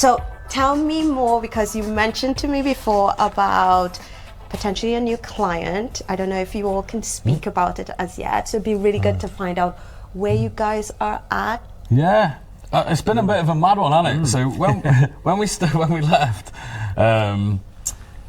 So tell me more, because you mentioned to me before about potentially a new client. I don't know if you all can speak about it as yet, so it'd be really good to find out where you guys are at. Yeah, it's been a bit of a mad one, hasn't it? So when we left,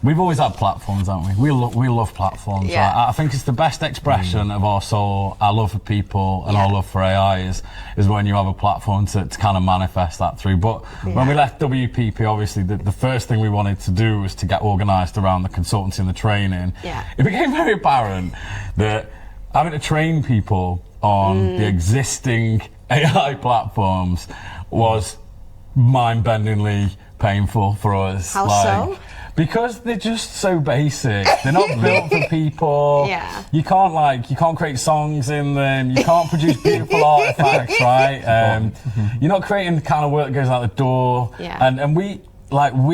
we've always had platforms, haven't we? We love platforms. Yeah. Right? I think it's the best expression of our soul, our love for people, and our love for AI is when you have a platform to kind of manifest that through. But when we left WPP, obviously the first thing we wanted to do was to get organised around the consultancy and the training. Yeah. It became very apparent that having to train people on the existing AI platforms was mind-bendingly painful for us. How so? Because they're just so basic. They're not built for people. Yeah. You can't create songs in them. You can't produce beautiful artifacts, right? You're not creating the kind of work that goes out the door. Yeah. And we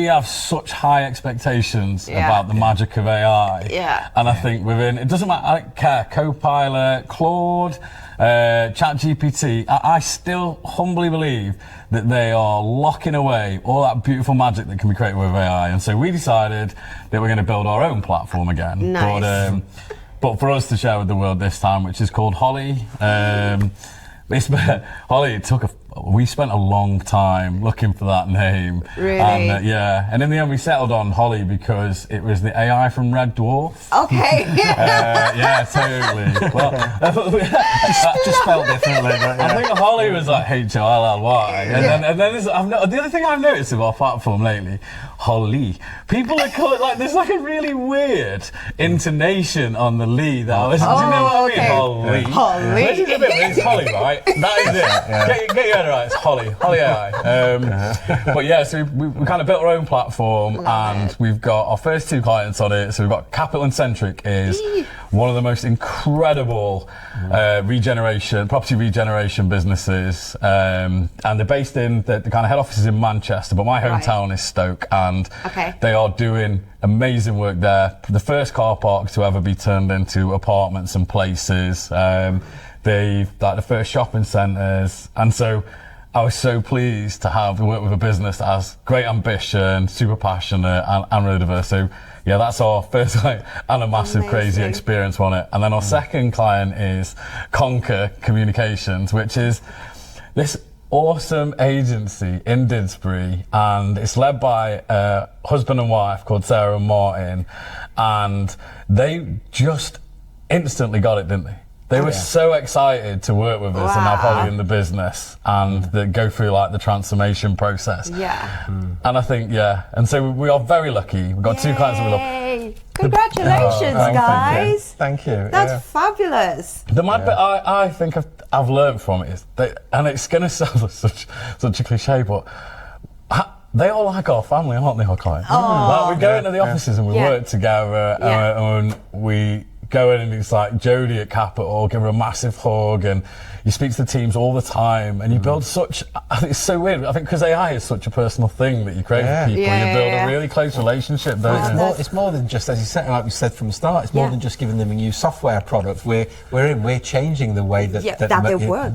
have such high expectations about the magic of AI. Yeah. And I think it doesn't matter, I don't care, Copilot, Claude, ChatGPT, I still humbly believe that they are locking away all that beautiful magic that can be created with AI. And so we decided that we're going to build our own platform again. Nice. But for us to share with the world this time, which is called Hollee. Hollee, we spent a long time looking for that name. Really? And, and in the end we settled on Hollee because it was the AI from Red Dwarf. Okay. Yeah, totally. Well, just spelled differently. But I think Hollee was like Holly. And then the other thing I've noticed of our platform lately, Hollee. People are call it like, there's like a really weird intonation on the Lee that I listen to. Do you know what I mean? Okay. Hollee. It's Hollee, right? That is it. Get your head right. It's Hollee AI. But yeah, so we kind of built our own platform, and we've got our first 2 clients on it. So we've got Capital and Centric is one of the most incredible property regeneration businesses, and they're based in the kind of head office is in Manchester, but my hometown is Stoke, and they are doing amazing work there. The first car park to ever be turned into apartments and places. They've like the first shopping centres, and so I was so pleased to have work with a business that has great ambition, super passionate, and really diverse. So yeah, that's our first and a massive crazy experience on it. And then our second client is Conquer Communications, which is this awesome agency in Didsbury, and it's led by a husband and wife called Sarah and Martin, and they just instantly got it, didn't they? They were so excited to work with us and have Hollee in the business and go through like the transformation process. Yeah. And I think, and so we are very lucky. We've got 2 clients that we love. Congratulations, guys. Thank you. That's fabulous. The mad bit I think I've learned from it is that, and it's going to sound like such a cliche, but they all like our family, aren't they, our clients? Like, we go into the offices and we work together, and we go in and it's like Jodie at Capital, give her a massive hug, and you speak to the teams all the time, and you build such, I think it's so weird, I think because AI is such a personal thing that you create with people, you build a really close relationship, don't you? It's more than just, as you said, like we said from the start, it's more than just giving them a new software product. We're changing the way that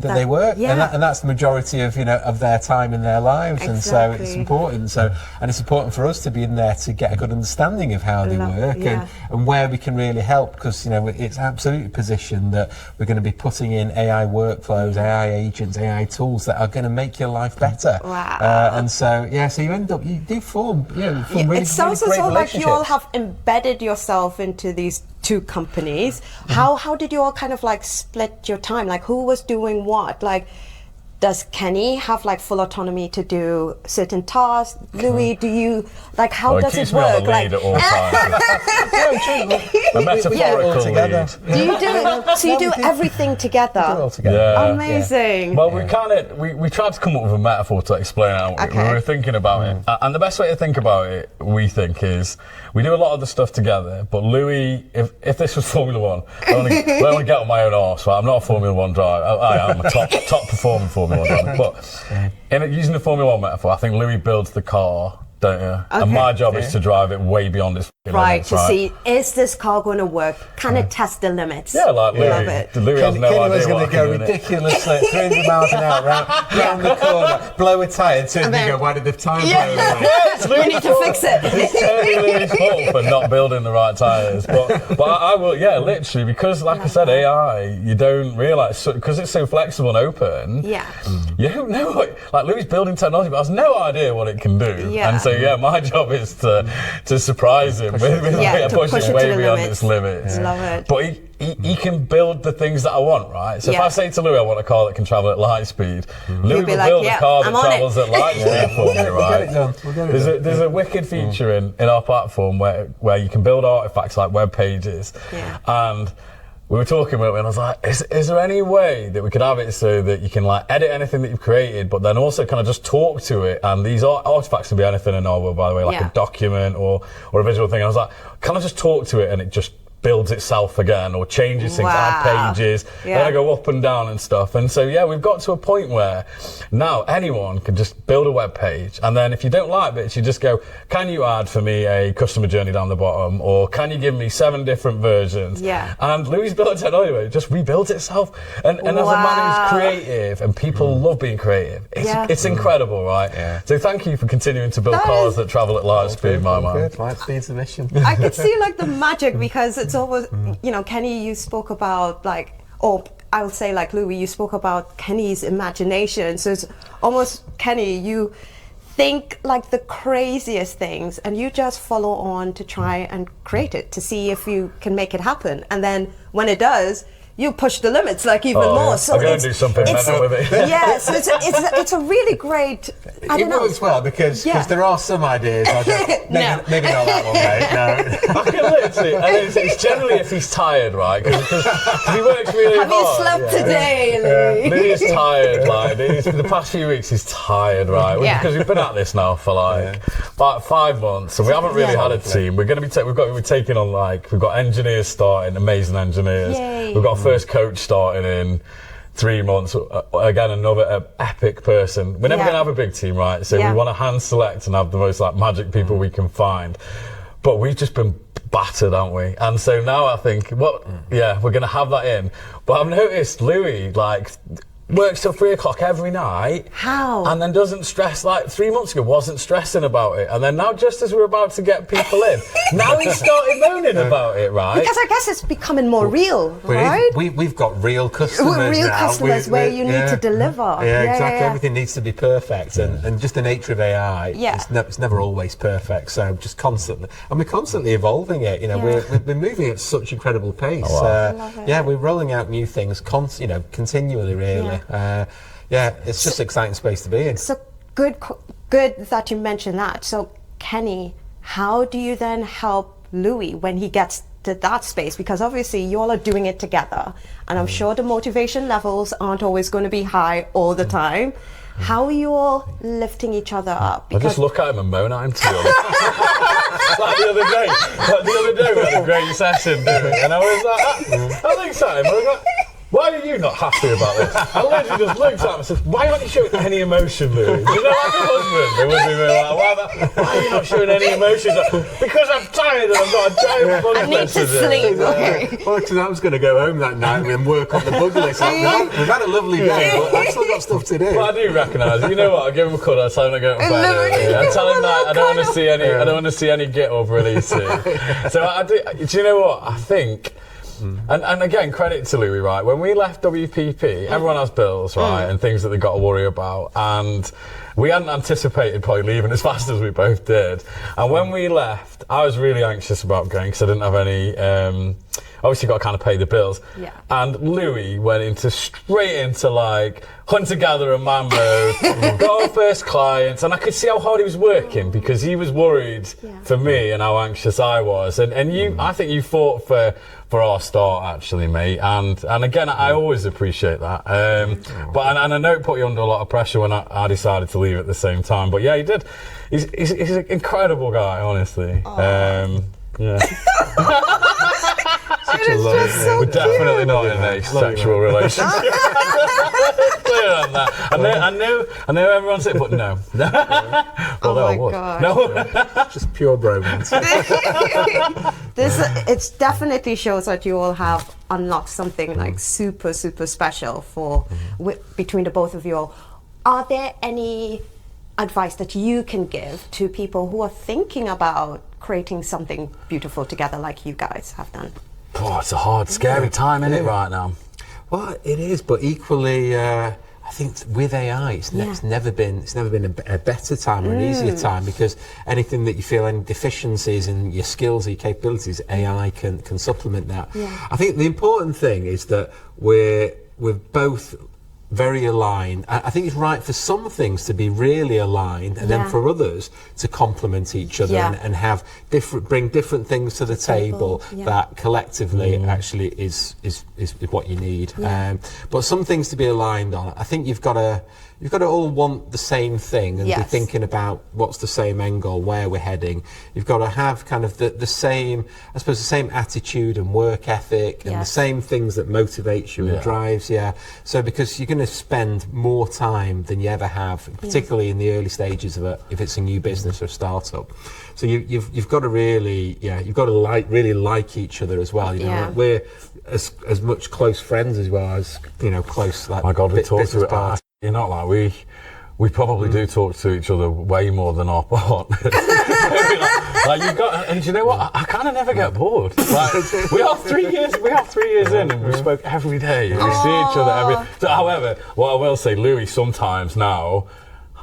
they work, and that's the majority of of their time in their lives, and so it's important. And it's important for us to be in there to get a good understanding of how they work and where we can really help, because it's absolutely positioned that we're going to be putting in AI workflows, AI agents, AI tools that are going to make your life better. Wow. And so you do form really, it sounds really great like you all have embedded yourself into these 2 companies. How did you all kind of like split your time? Like, who was doing what? Like, does Kenny have like full autonomy to do certain tasks? Louis, do you like, how does it work? Me on the lead at all times. A metaphorical lead. Do you do so you do everything together? We do it all together. Amazing. Well, we tried to come up with a metaphor to explain how we were thinking about it. And the best way to think about it, we think, is we do a lot of the stuff together, but Louis, if this was Formula One, I only get on my own arse, right? I'm not a Formula One driver. I am a top performing Formula One driver. But using the Formula One metaphor, I think Louis builds the car don't you? Okay. And my job is to drive it way beyond its limits, to see, is this car going to work? Can it test the limits? Yeah, like Louis. Love it. Louis has no idea was going to go ridiculously 300 miles an hour round the corner, blow a tyre, turn and go, why did the tyre blow? Yes, we need to fix it. It's totally Louis' fault for not building the right tyres. But I will, literally, because like I said, AI, you don't realise, because it's so flexible and open, you don't know what, like Louis' building technology, but has no idea what it can do. Yeah. And so, my job is to surprise him with pushing way beyond its limits. Love it. But he can build the things that I want, right? So if I say to Louis I want a car that can travel at light speed, Louis will build a car that travels at light speed for me, right? There's a wicked feature in our platform where you can build artifacts like web pages. Yeah. And we were talking about it and I was like, is there any way that we could have it so that you can like edit anything that you've created, but then also kind of just talk to it? And these artifacts can be anything in our world, by the way, like a document or a visual thing. And I was like, can I just talk to it and it just builds itself again or changes things, add pages, then I go up and down and stuff. And so, we've got to a point where now anyone can just build a web page. And then if you don't like bits, you just go, can you add for me a customer journey down the bottom? Or can you give me 7 different versions? Yeah. And Louis built technology, it just rebuilds itself. And as a man who's creative, and people love being creative, it's incredible, right? Yeah. So thank you for continuing to build cars that travel at light speed, my man. Light speed's the mission. I could see like the magic, because it's always, Kenny, you spoke about I would say like Louis, you spoke about Kenny's imagination. So it's almost, Kenny, you think like the craziest things and you just follow on to try and create it, to see if you can make it happen. And then when it does, you push the limits like even more. Yeah. So I'm going to do something mental with it. Yeah, so it's a really great. It works well because there are some ideas. Maybe not that one, mate. No. I can literally, and it's generally if he's tired, right? Because he works really hard. Have you slept today, Louis? Louis is tired. Like the past few weeks, he's tired, right? Because we've been at this now for about 5 months, and we haven't really had a team. We're going to be we're taking on we've got engineers starting, amazing engineers. Yay. We've got first coach starting in 3 months, again another epic person. We're never going to have a big team, right? So we want to hand select and have the most magic people we can find, but we've just been battered, haven't we? And so now I think we're going to have that in. But I've noticed Louis works till 3 o'clock every night. How? And then doesn't stress. 3 months ago wasn't stressing about it, and then now just as we're about to get people in, now he's started moaning about it, right? Because I guess it's becoming more real, right? We've got real customers now. Customers where you need to deliver. Yeah, exactly. Yeah. Everything needs to be perfect, and just the nature of AI, it's never always perfect. So just constantly, and we're constantly evolving it. We're moving at such incredible pace. I love it. We're rolling out new things, continually, really. It's just an exciting space to be in. So good that you mentioned that. So Kenny, how do you then help Louis when he gets to that space? Because obviously you all are doing it together, and I'm sure the motivation levels aren't always going to be high all the time. How are you all lifting each other up? I just look at him and moan at him, to be honest. Like the other day we had a great session, and I was like, I was excited. I was like, why are you not happy about this? I literally just looked at him and said, why aren't you showing any emotion, Louis? You know, like a husband, they would be like, why are you not showing any emotions? Because I'm tired and I've got a giant bug. I need to sleep, okay. Well, actually, I was going to go home that night and work on the bug list. We've had a lovely day, but I've still got stuff to do. Well, I do recognise it. You know what? I'll give him a call. I'll tell him to go to bed. I tell him that I don't want to see any GitHub releases. So I do. Do you know what? I think. And again, credit to Louis, right? When we left WPP, everyone has bills, right, and things that they've got to worry about. And we hadn't anticipated probably leaving as fast as we both did. And when we left, I was really anxious about going because I didn't have any. Obviously, got to kind of pay the bills. Yeah. And Louis went straight into hunter-gatherer man mode, got our first clients, and I could see how hard he was working because he was worried for me and how anxious I was. And you, I think you fought for our start, actually, mate. And again, I always appreciate that. But I know it put you under a lot of pressure when I decided to leave at the same time. But yeah, he did. He's an incredible guy, honestly. Yeah. We're definitely not in a sexual relationship. Clear on that. I know everyone's it, but no. Oh my God. No. Just pure bromance. It definitely shows that you all have unlocked something like super, super special for between the both of you all. Are there any advice that you can give to people who are thinking about creating something beautiful together like you guys have done? Oh, it's a hard, scary time, isn't it, right now? Well, it is, but equally, I think with AI, it's never been a better time or an easier time, because anything that you feel, any deficiencies in your skills or your capabilities, AI can supplement that. Yeah. I think the important thing is that we're both very aligned. I think it's right for some things to be really aligned, and then for others to complement each other and have bring different things to the table that collectively actually is what you need. But some things to be aligned on. I think you've got to all want the same thing and be thinking about what's the same end goal, where we're heading. You've got to have kind of the same, I suppose, the same attitude and work ethic and the same things that motivates you and drives you. So because you're going to spend more time than you ever have, particularly in the early stages of if it's a new business or a startup. So you've got to really, really like each other as well. You know, we're as much close friends as well as close. Like, my God, we talk to partners. You're not like we probably do talk to each other way more than our partners. like you've got, and do you know what? I kind of never get bored. Like, we have 3 years in, and we spoke every day. We see each other every. So, however, what I will say, Louis sometimes now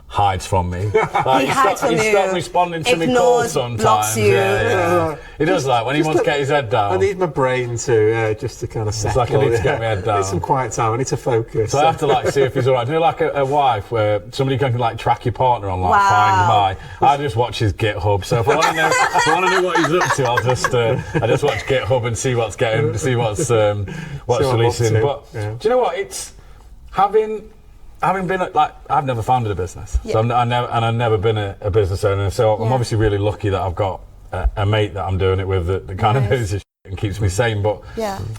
hides from me. Like, he stopped responding to me calls sometimes. Blocks you. He does, like when he wants to get his head down. I need my brain to just to kind of settle. It's like I need to get my head down. I need some quiet time. I need to focus. So I have to like see if he's alright. You know, like a wife where somebody can like track your partner on like Find My. I just watch his GitHub. So if I want to know what he's up to, I just watch GitHub and see what's releasing. But do you know what? It's having been like, I've never founded a business, so I've never been a business owner. So I'm obviously really lucky that I've got a mate that I'm doing it with that kind of knows his shit and keeps me sane. But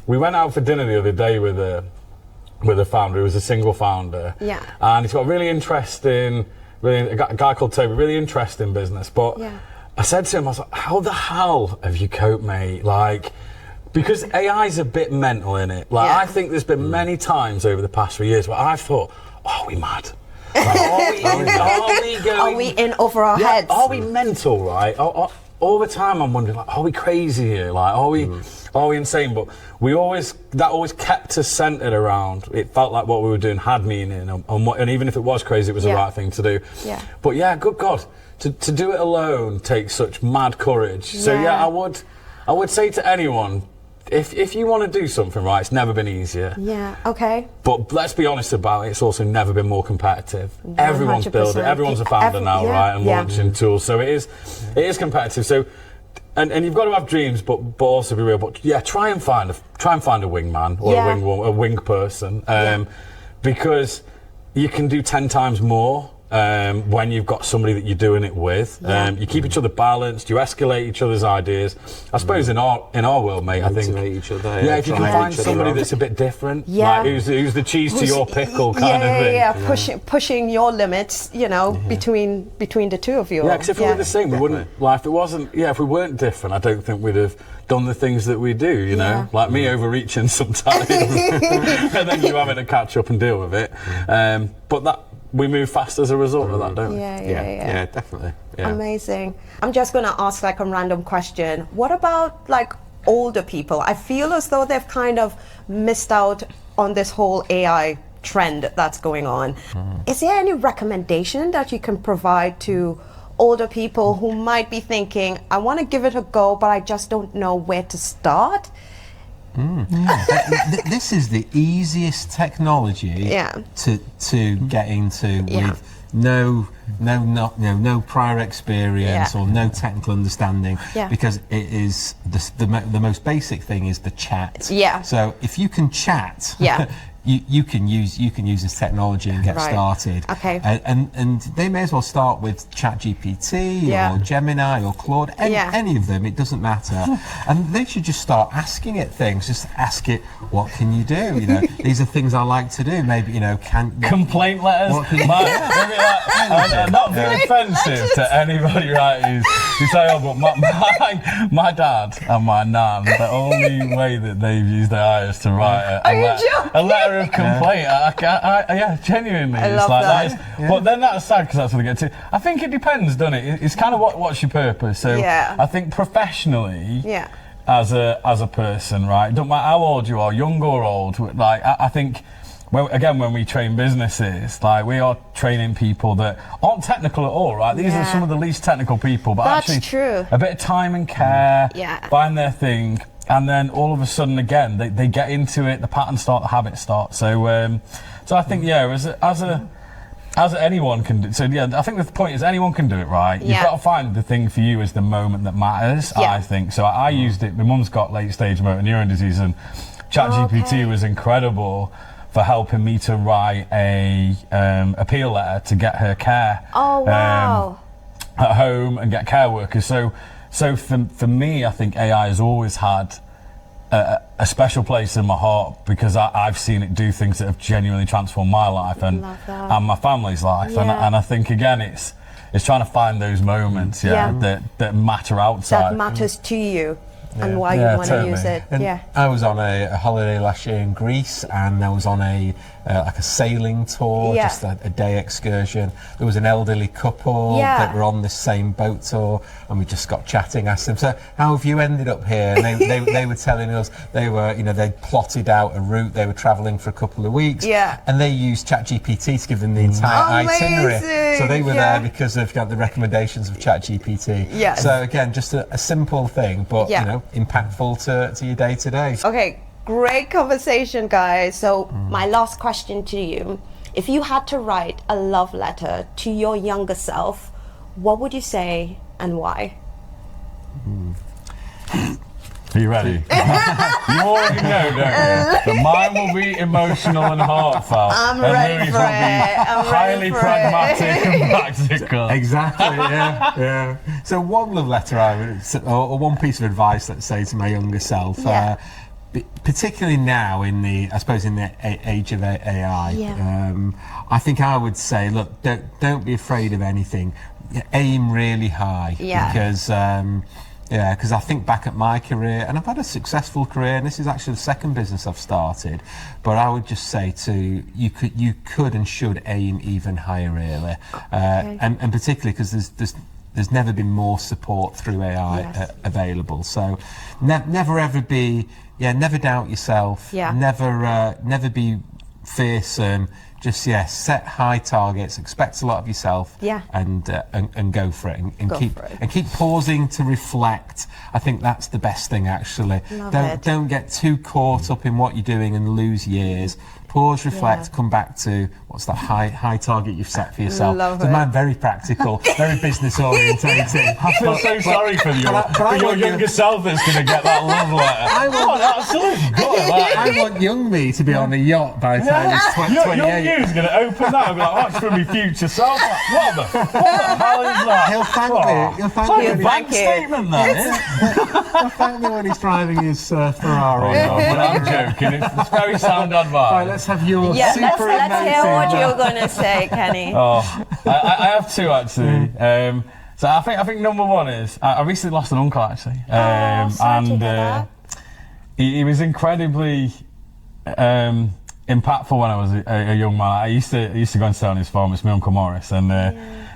we went out for dinner the other day with a founder who was a single founder, and he's got a guy called Toby, really interesting business. But I said to him, I was like, how the hell have you coped, mate? Like, because AI is a bit mental in it. Like, I think there's been many times over the past 3 years where I've thought, are we mad? Like, are we in over our heads? Are we mental, right? All the time I'm wondering, like, are we crazy here? Like, are we insane? But that always kept us centered around. It felt like what we were doing had meaning, and even if it was crazy, it was the right thing to do. Yeah. But good God, to do it alone takes such mad courage. So I would say to anyone, if you want to do something right, it's never been easier. Yeah, okay. But let's be honest about it, it's also never been more competitive. 100%. Everyone's building, everyone's a founder now, right, and launching tools. So it is competitive. So, and you've got to have dreams, but also be real. But try and find a wingman or a wing person, because you can do 10 times more. When you've got somebody that you're doing it with, you keep each other balanced, you escalate each other's ideas. I suppose in our world, mate, I think each other, if you can find somebody that's a bit different, like who's the cheese to your pickle kind of thing. Pushing your limits, between the two of you. Yeah, because if we were the same, we wouldn't. Like, if we weren't different, I don't think we'd have done the things that we do. You know, like me overreaching sometimes, and then you having to catch up and deal with it. But we move fast as a result of that, don't we? Yeah, definitely. Yeah. Amazing. I'm just going to ask like a random question. What about like older people? I feel as though they've kind of missed out on this whole AI trend that's going on. Is there any recommendation that you can provide to older people who might be thinking, I want to give it a go, but I just don't know where to start? This is the easiest technology to get into with no prior experience or no technical understanding, because it is the most basic thing is the chat. So if you can chat, you can use this technology and get started. Okay. And they may as well start with ChatGPT or Gemini or Claude, any of them. It doesn't matter. And they should just start asking it things. Just ask it, what can you do? You know, these are things I like to do. Maybe, you know, complaint letters. Not being offensive to anybody, right? You say, oh, but my dad and my nan, the only way that they've used AI is to write a letter of complaint. Yeah, genuinely. I love that. But then that's sad because that's what they get to. I think it depends, doesn't it? It's kind of what's your purpose. So I think professionally, as a person, right? Don't matter how old you are, young or old. Like I think. Well, again, when we train businesses, like we are training people that aren't technical at all, right? These are some of the least technical people, but that's actually true. A bit of time and care, find their thing, and then all of a sudden, again, they get into it. The patterns start, the habits start. So I think as anyone can do. So I think the point is anyone can do it, right? You've got to find the thing for you is the moment that matters. I think so. I used it. My mum's got late stage motor neuron disease, and ChatGPT was incredible for helping me to write a appeal letter to get her care at home and get care workers. So for me, I think AI has always had a special place in my heart because I've seen it do things that have genuinely transformed my life and my family's life. And I think again, it's trying to find those moments that matter outside. That matters to you. And why you want to use it. And I was on a holiday last year in Greece, and I was on a sailing tour, just a day excursion. There was an elderly couple that were on the same boat tour, and we just got chatting. Asked them, so how have you ended up here? And they were telling us they'd plotted out a route. They were travelling for a couple of weeks, and they used ChatGPT to give them the entire itinerary. So they were there because of the recommendations of ChatGPT. So again, just a simple thing, but impactful to your day to day. Okay, great conversation, guys. So my last question to you, if you had to write a love letter to your younger self, what would you say and why? Are you ready? You already know, don't you? But mine will be emotional and heartfelt. I'm ready for it. Highly pragmatic and practical. Exactly, yeah. So one love letter or one piece of advice, let's say, to my younger self, particularly now in the age of AI, I think I would say, look, don't be afraid of anything. Aim really high, because I think back at my career, and I've had a successful career, and this is actually the second business I've started, but I would just say you could and should aim even higher, really, and particularly because there's never been more support through AI available. So never doubt yourself, never be fearsome. Just set high targets, expect a lot of yourself, and go for it, and keep pausing to reflect. I think that's the best thing, actually. Don't get too caught up in what you're doing and lose years. Pause, reflect, come back to what's that high target you've set for yourself. So mine, very practical, very business orientated. I feel so sorry for your younger self that's going to get that love letter. I want young me to be on a yacht by the time he's 28. Young you's going to open that and be like, that's for my future self. What the hell is that? He'll thank me. It's like a bank statement, He'll thank me when he's driving his Ferrari. But I'm joking. It's very sound advice. Right, let's have your let's hear what you're going to say, Kenny. I have two, actually. So I think number one is I recently lost an uncle, actually, and he was incredibly impactful when I was a young man. I used to go and stay on his farm. It's my Uncle Morris, and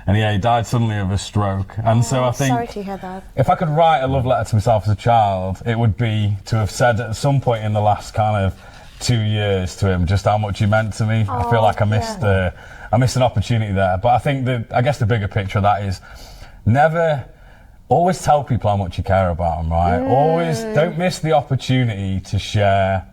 he died suddenly of a stroke. And so I think, sorry to hear that. If I could write a love letter to myself as a child, it would be to have said at some point in the last kind of 2 years to him just how much he meant to me. I feel like I missed an opportunity there. But I think I guess the bigger picture of that is always tell people how much you care about them, right? Always don't miss the opportunity to share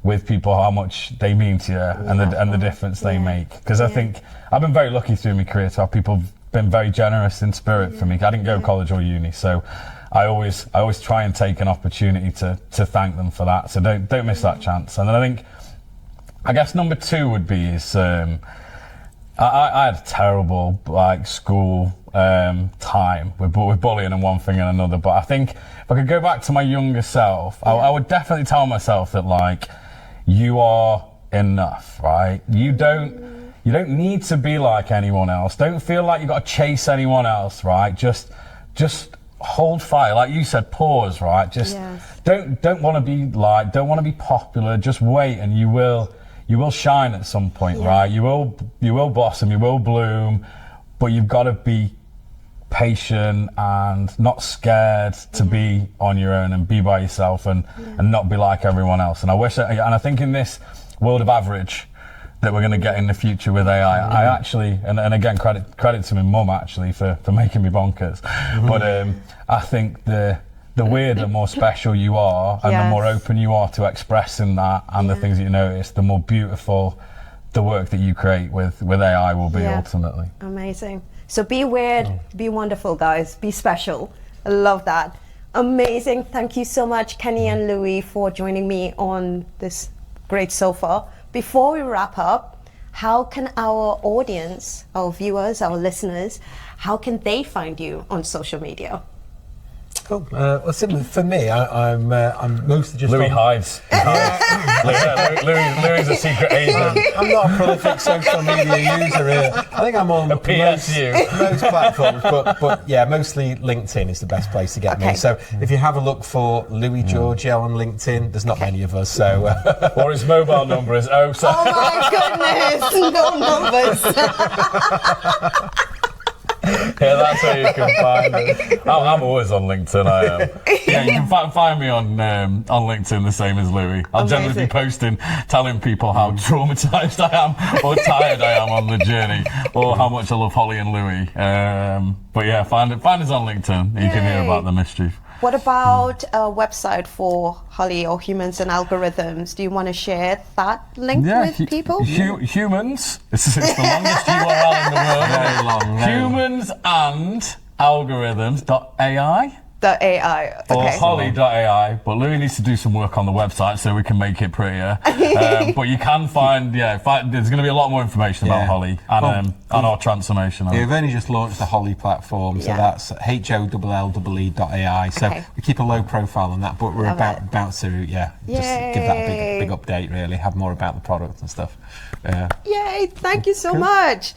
with people how much they mean to you and the difference they make. Because I think I've been very lucky through my career to have people been very generous in spirit for me. I didn't go to college or uni, so I always try and take an opportunity to thank them for that. So don't miss that chance. And then I think I guess number 2 would be is I had a terrible school time with bullying and one thing and another. But I think if I could go back to my younger self, I would definitely tell myself that you are enough, right? You don't need to be like anyone else. Don't feel like you got to chase anyone else, right? Just hold fire, like you said. Pause, right? Just don't want to be don't want to be popular. Just wait, and you will shine at some point, right? You will blossom, you will bloom, but you've got to be patient and not scared to be on your own and be by yourself and not be like everyone else. And I think in this world of average that we're going to get in the future with AI, I actually, and again, credit to my mum actually for making me bonkers. But I think the weirder, more special you are, and the more open you are to expressing that and the things that you notice, the more beautiful the work that you create with AI will be ultimately. Amazing. So be weird, be wonderful, guys. Be special. I love that. Amazing. Thank you so much, Kenny and Louis, for joining me on this great sofa. Before we wrap up, how can our audience, our viewers, our listeners, how can they find you on social media? Cool. Well, for me, I'm mostly just Louis hides. Louis is a secret agent. I'm not a prolific social media user here. I think I'm on most platforms, but yeah, mostly LinkedIn is the best place to get me. So if you have a look for Louis Giorgio on LinkedIn, there's not many of us. So or his mobile number is Oh my goodness, no numbers. Yeah, that's where you can find it. I'm always on LinkedIn, I am. Yeah, you can find me on LinkedIn the same as Louis. I'll generally be posting, telling people how traumatised I am or tired I am on the journey, or how much I love Hollee and Louis. But yeah, find us on LinkedIn. You can hear about the mischief. What about a website for Hollee or Humans and Algorithms? Do you want to share that link with people? Humans. It's the longest URL in the world. Very long. Humans and Algorithms.ai. .ai. Or Hollee.ai, but Louis needs to do some work on the website so we can make it prettier. But you can find, there's going to be a lot more information about Hollee and our transformation. We've only just launched the Hollee platform, so that's HOLLEE.ai. So we keep a low profile on that, but we're about to, just give that a big update, really, have more about the product and stuff. Yay, thank you so much.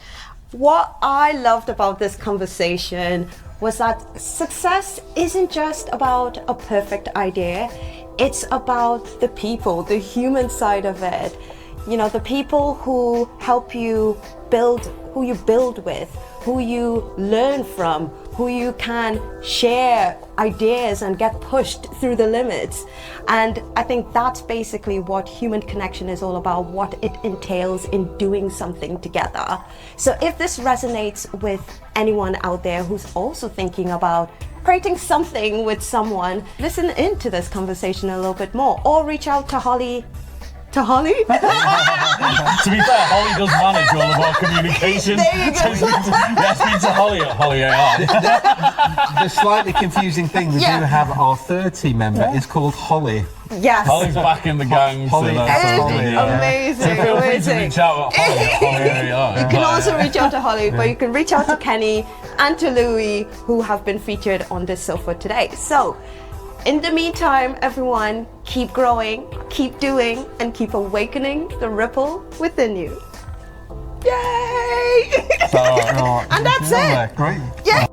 What I loved about this conversation was that success isn't just about a perfect idea, it's about the people, the human side of it. You know, the people who help you build, who you build with, who you learn from, who you can share ideas and get pushed through the limits. And I think that's basically what human connection is all about, what it entails in doing something together. So if this resonates with anyone out there who's also thinking about creating something with someone, listen into this conversation a little bit more, or reach out to Hollee. To Hollee? To be fair, Hollee does manage all of our communication. There you go. Speak to Hollee at Hollee AI. The slightly confusing thing, we do have our third team member is called Hollee. Yes. Hollee's back in the gang. Hollee. Amazing. So feel free to reach out at Hollee AI. You can also reach out to Hollee, but you can reach out to Kenny and to Louis, who have been featured on this sofa today. So, in the meantime, everyone, keep growing, keep doing, and keep awakening the ripple within you. Yay! And that's it. Great. Yeah.